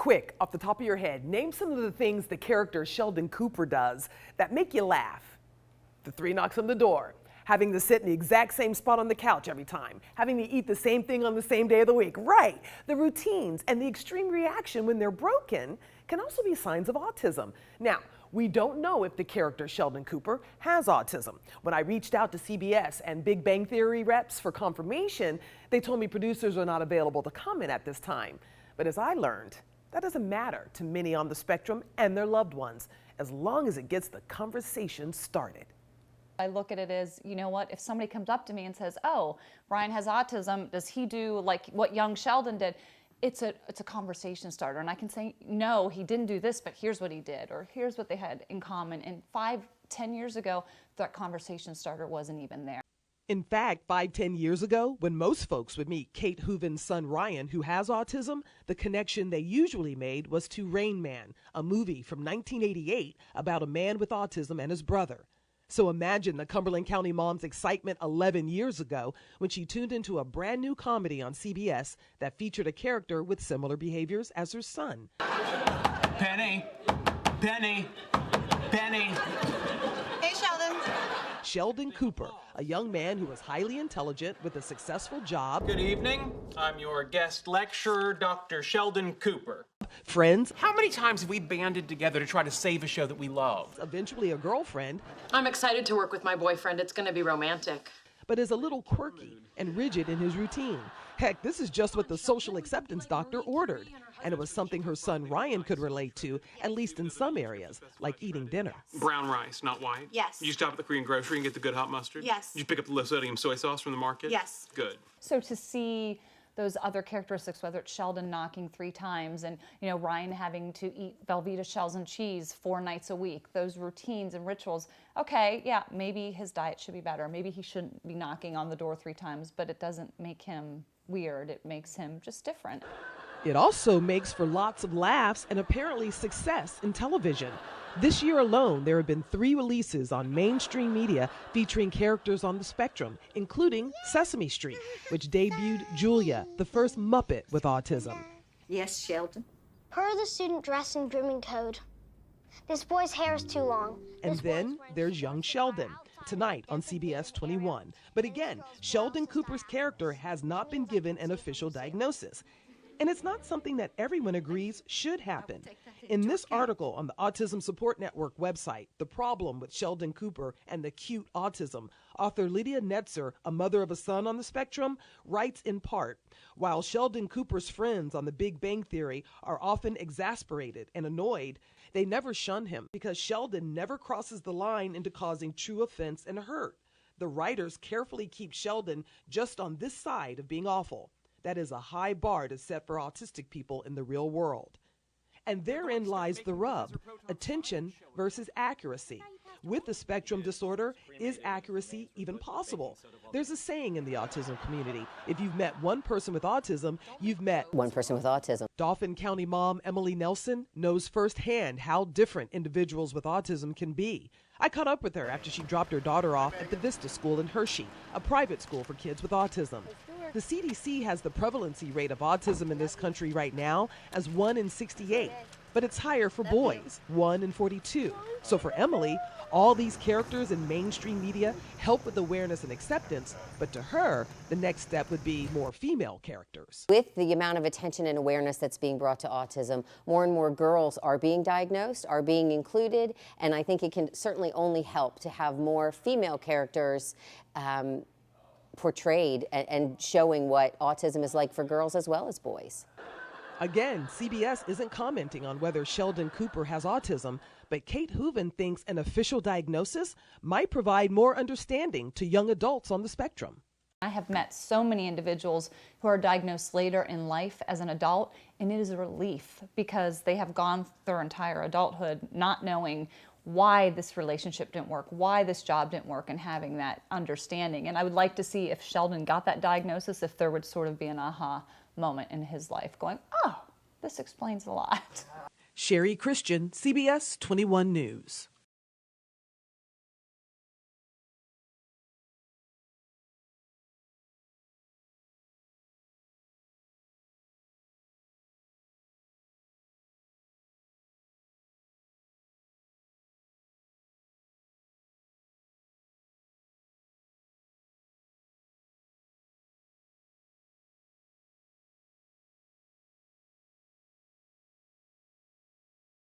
quick, off the top of your head, name some of the things the character Sheldon Cooper does that make you laugh. The 3 knocks on the door, having to sit in the exact same spot on the couch every time, having to eat the same thing on the same day of the week. Right, the routines and the extreme reaction when they're broken can also be signs of autism. Now, we don't know if the character Sheldon Cooper has autism. When I reached out to CBS and Big Bang Theory reps for confirmation, they told me producers are not available to comment at this time. But as I learned, that doesn't matter to many on the spectrum and their loved ones, as long as it gets the conversation started. I look at it as, you know what, if somebody comes up to me and says, oh, Brian has autism, does he do like what young Sheldon did? It's a conversation starter, and I can say, no, he didn't do this, but here's what he did, or here's what they had in common. And 5, 10 years ago, that conversation starter wasn't even there. In fact, 5, 10 years ago, when most folks would meet Kate Hooven's son Ryan, who has autism, the connection they usually made was to Rain Man, a movie from 1988 about a man with autism and his brother. So imagine the Cumberland County mom's excitement 11 years ago when she tuned into a brand new comedy on CBS that featured a character with similar behaviors as her son. Penny, Penny, Penny. Hey, Sheldon. Sheldon Cooper, a young man who was highly intelligent with a successful job. Good evening. I'm your guest lecturer, Dr. Sheldon Cooper. Friends. How many times have we banded together to try to save a show that we love? Eventually a girlfriend. I'm excited to work with my boyfriend. It's going to be romantic. But is a little quirky and rigid in his routine. Heck, this is just what the social acceptance doctor ordered. And it was something her son Ryan could relate to, at least in some areas, like eating dinner. Brown rice, not white? Yes. You stop at the Korean grocery and get the good hot mustard? Yes. Did you pick up the low sodium soy sauce from the market? Yes. Good. So to see those other characteristics, whether it's Sheldon knocking 3 times and, you know, Ryan having to eat Velveeta shells and cheese 4 nights a week, those routines and rituals, okay, yeah, maybe his diet should be better. Maybe he shouldn't be knocking on the door 3 times, but it doesn't make him weird. It makes him just different. It also makes for lots of laughs and apparently success in television. This year alone, there have been 3 releases on mainstream media featuring characters on the spectrum, including Sesame Street, which debuted Julia, the first Muppet with autism. Yes, Sheldon? Per the student dress and grooming code, this boy's hair is too long. And then there's Young Sheldon, tonight on CBS 21. But again, Sheldon Cooper's character has not been given an official diagnosis. And it's not something that everyone agrees should happen. In this article on the Autism Support Network website, The Problem with Sheldon Cooper and Acute Autism, author Lydia Netzer, a mother of a son on the spectrum, writes in part, while Sheldon Cooper's friends on the Big Bang Theory are often exasperated and annoyed, they never shun him because Sheldon never crosses the line into causing true offense and hurt. The writers carefully keep Sheldon just on this side of being awful. That is a high bar to set for autistic people in the real world. And therein lies the rub, attention versus accuracy. With the spectrum disorder, is accuracy even possible? There's a saying in the autism community, if you've met one person with autism, you've met one person with autism. Dauphin County mom Emily Nelson knows firsthand how different individuals with autism can be. I caught up with her after she dropped her daughter off at the Vista School in Hershey, a private school for kids with autism. The CDC has the prevalency rate of autism in this country right now as 1 in 68, but it's higher for boys, 1 in 42. So for Emily, all these characters in mainstream media help with awareness and acceptance, but to her, the next step would be more female characters. With the amount of attention and awareness that's being brought to autism, more and more girls are being diagnosed, are being included, and I think it can certainly only help to have more female characters portrayed and showing what autism is like for girls as well as boys. Again, CBS isn't commenting on whether Sheldon Cooper has autism, but Kate Hooven thinks an official diagnosis might provide more understanding to young adults on the spectrum. I have met so many individuals who are diagnosed later in life as an adult, and it is a relief because they have gone their entire adulthood not knowing why this relationship didn't work, why this job didn't work, and having that understanding. And I would like to see if Sheldon got that diagnosis, if there would sort of be an aha moment in his life going, oh, this explains a lot. Sherry Christian, CBS 21 News.